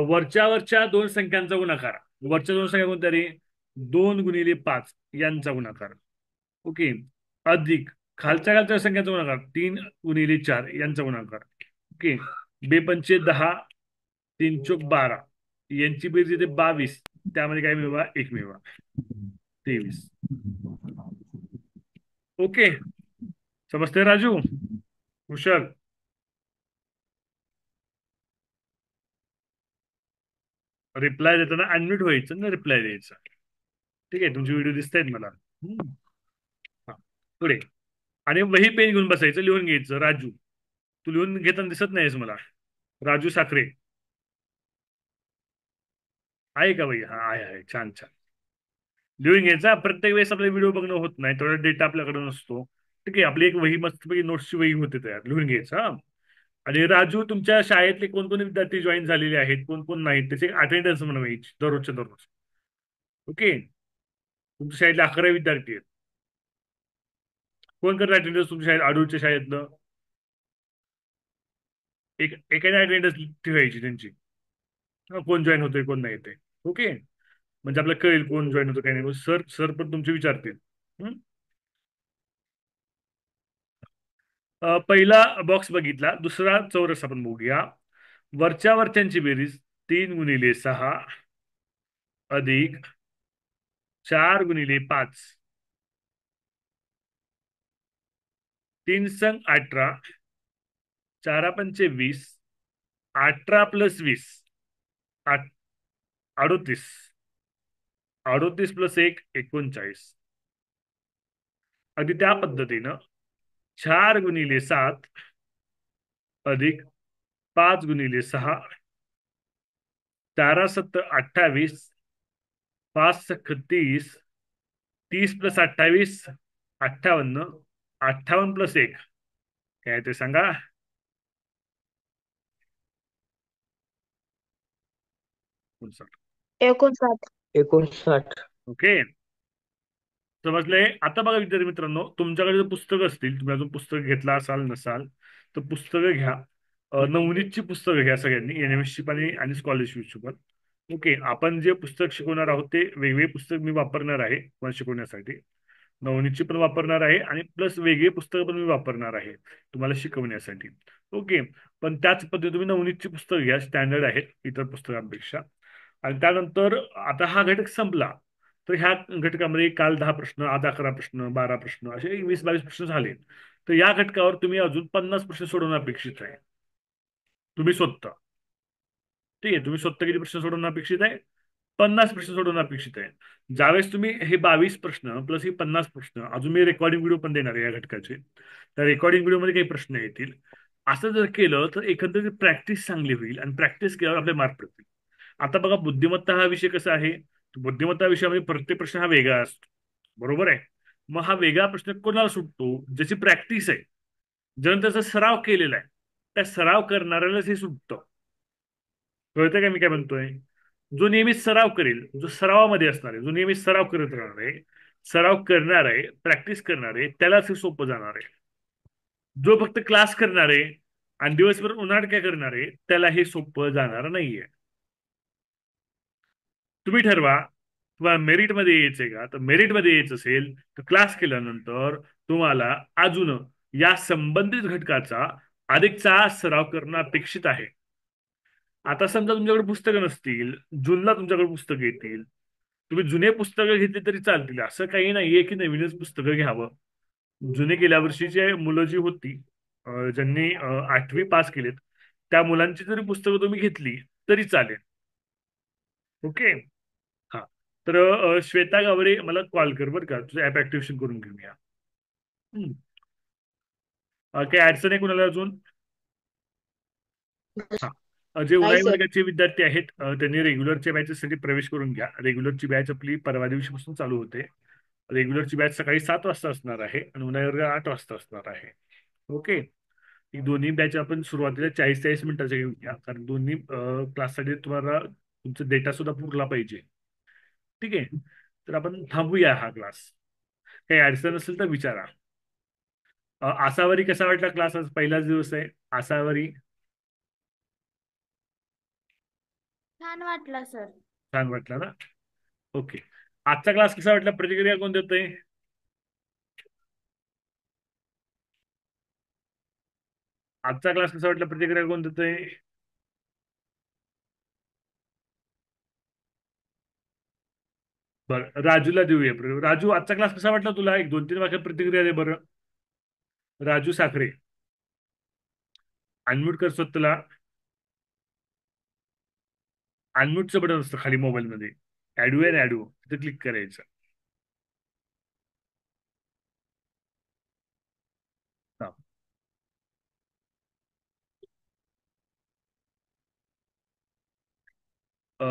Speaker 2: वरच्या 2 संख्यांचा गुणाकार. वरच्या 2 संख्या कोणत्या रे? 2 गुणिले 5 यांचा गुणाकार. ओके. अधिक खालच्या संख्याचा गुणाकार 3 गुणिले 4 यांचा गुणाकार. ओके. 2 पंचे 10, 3 चोक 12 यांची बेरीज येते 22. त्यामध्ये काय मिळवा? 1 मिळवा. 23. ओके. समजते राजू? कुशल? रिप्लाय देताना अनम्यूट व्हायचं ना, रिप्लाय द्यायचा. ठीक आहे, तुमचे व्हिडिओ दिसत आहेत मला. हा, पुढे. आणि वही पेन घेऊन बसायचं, लिहून घ्यायचं. राजू, तू लिहून घेताना दिसत नाहीस मला. राजू साखरे आहे का भाई? हा, आहे. छान छान. लिहून घ्यायचा. प्रत्येक वेळेस आपला व्हिडिओ बघणं होत नाही, तेवढा डेटा आपल्याकडे नसतो. ठीक आहे, आपली एक वही मस्तपैकी नोट्सची वही होते तयार. लिहून घ्यायचं. हा. आणि राजू, तुमच्या शाळेतले कोण कोण विद्यार्थी जॉईन झालेले आहेत, कोण कोण नाहीत, त्याचे अटेंडन्स म्हणवायची दररोजच्या दररोज. ओके. तुमच्या शाळेतले 11 विद्यार्थी आहेत. कोण करत अटेंडन्स तुमच्या शाळेत? आडूळच्या शाळेतलं एकाने अटेंडन्स ठेवायची त्यांची. कोण जॉईन होतोय कोण नाही ते. ओके. म्हणजे आपल्याला कळेल कोण जॉईन होतं काही नाही. सर सर पण तुमचे विचारतील. पहिला बॉक्स बघितला. दुसरा चौरस आपण बघूया. वरच्यांची बेरीज 3 गुणिले 6 अधिक 4 गुणिले 5. 3 संग 18, 4 पंचे 20, 18 + 20 38. 38 + 1 39. अगदी त्या पद्धतीनं 4 गुणिले 7 अधिक 5 गुणिले 6, 4 7 28, 5 6 30, 30 + 28 58, 58 + 1 काय ते सांगा?
Speaker 7: 59.
Speaker 3: 59.
Speaker 2: ओके. समजले? आता बघा विद्यार्थी मित्रांनो, तुमच्याकडे जर पुस्तकं असतील, तुम्ही अजून पुस्तक घेतला असाल नसाल तर पुस्तकं घ्या. नवनीतची पुस्तकं घ्या सगळ्यांनी, एनएमएसची पण आणि स्कॉलरशिपची पण. ओके. आपण जे पुस्तक शिकवणार आहोत ते वेगवेगळे पुस्तक मी वापरणार आहे मला शिकवण्यासाठी. नवनीतची पण वापरणार आहे आणि प्लस वेगळे पुस्तकं पण मी वापरणार आहे तुम्हाला शिकवण्यासाठी. ओके. पण त्याच पद्धतीने तुम्ही नवनीतची पुस्तकं घ्या, स्टँडर्ड आहेत इतर पुस्तकांपेक्षा. आणि त्यानंतर आता हा घटक संपला तर ह्या घटकामध्ये काल 10 प्रश्न, आज 11 प्रश्न, 12 प्रश्न असे 20-22 प्रश्न झाले. तर या घटकावर तुम्ही अजून 50 प्रश्न सोडवणं अपेक्षित आहे. तुम्ही स्वतः. ठीक आहे, तुम्ही स्वतः किती प्रश्न सोडवणं अपेक्षित आहे? 50 प्रश्न सोडवणं अपेक्षित आहे. ज्यावेळेस तुम्ही हे 22 प्रश्न प्लस हे 50 प्रश्न, अजून मी रेकॉर्डिंग व्हिडिओ पण देणार आहे या घटकाचे, त्या रेकॉर्डिंग व्हिडिओमध्ये काही प्रश्न येतील. असं जर केलं तर एकंदरीत प्रॅक्टिस चांगली होईल आणि प्रॅक्टिस केल्यावर आपले मार्क पडतील. आता बघा, बुद्धिमत्ता हा विषय कसा आहे? बुद्धिमत्ता विषयामध्ये प्रत्येक प्रश्न हा वेगळा असतो, बरोबर आहे? मग हा वेगळा प्रश्न कोणाला सुटतो? ज्याची प्रॅक्टिस आहे, ज्यानं त्याचा सराव केलेला आहे, त्या सराव करणाऱ्यालाच हे सुटतं. कळतं का मी काय म्हणतोय? जो नेहमी सराव करेल, जो सरावामध्ये असणार आहे, जो नेहमी सराव करत राहणार आहे, सराव करणार आहे, प्रॅक्टिस करणार आहे, त्यालाच हे सोपं जाणार आहे. जो फक्त क्लास करणार आहे आणि दिवसभर उन्हाळक्या करणार आहे, त्याला हे सोपं जाणार नाहीये. तुम्ही ठरवा तुम्हाला मेरिटमध्ये यायचंय का? तर मेरिटमध्ये यायचं असेल तर क्लास केल्यानंतर तुम्हाला अजून या संबंधित घटकाचा अधिकचा सराव करणं अपेक्षित आहे. आता समजा तुमच्याकडे पुस्तकं नसतील, जूनला तुमच्याकडे पुस्तकं येतील, तुम्ही जुने पुस्तकं घेतली तरी चालतील. असं काही नाहीये की नवीनच पुस्तकं घ्यावं. जुने गेल्या वर्षीचे मुलं जी होती, ज्यांनी 8वी पास केलेत, त्या मुलांची जरी पुस्तकं तुम्ही घेतली तरी चालेल. ओके. हा. तर श्वेता गावडे मला कॉल कर बरं का, तुझं ऍप ऍक्टिव्हेशन करून घेऊया. हम्म. काही अडचण आहे कुणाला अजून? हा. जे
Speaker 7: नाही
Speaker 2: उन्हाळी
Speaker 7: सर.
Speaker 2: वर्गाचे विद्यार्थी आहेत, त्यांनी रेग्युलरच्या बॅचेससाठी प्रवेश करून घ्या. रेग्युलरची बॅच आपली परवा दिवशीपासून चालू होते. रेग्युलरची बॅच सकाळी 7 वाजता असणार आहे आणि उन्हाळी वर्ग 8 वाजता असणार आहे. ओके. ही दोन्ही बॅच आपण सुरुवातीला 40-40 मिनिटाच्या घेऊया, कारण दोन्ही क्लाससाठी तुम्हाला तुमचा डेटा सुद्धा पुरला पाहिजे. ठीक आहे, तर आपण थांबूया हा क्लास. काही अडचण असेल तर विचारा. आसावरी कसा वाटला क्लास? आज पहिलाच दिवस आहे. आसावरी
Speaker 10: छान वाटलं सर.
Speaker 2: छान वाटला ना? ओके. आजचा क्लास कसा वाटला? प्रतिक्रिया कोण देतोय? आजचा क्लास कसा वाटला? प्रतिक्रिया कोण देतोय? बरं, राजूला देऊया. राजू, आजचा क्लास कसा वाटला तुला? एक 2-3 वाक्यात प्रतिक्रिया दे बरं. राजू साखरे, अनम्यूट कर स्वतःला. अनम्यूटचं बटन असतं खाली मोबाईलमध्ये, ऍडू अँड ऍडू, तिथे क्लिक करायचं. हा.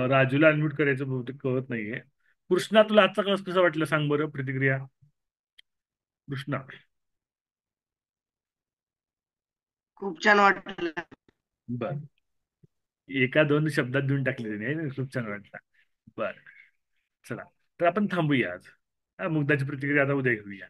Speaker 2: राजूला अनम्यूट करायचं बहुतेक कळत नाहीये. कृष्णा, तुला आजचा क्लास कसा वाटला सांग बरं, प्रतिक्रिया. कृष्णा.
Speaker 6: खूप छान वाटलं.
Speaker 2: बर, एका 2 शब्दात देऊन टाकले त्याने, खूप छान वाटलं. बर, चला तर आपण थांबूया आज. हा, मुग्धाची प्रतिक्रिया आता उद्या घेऊया.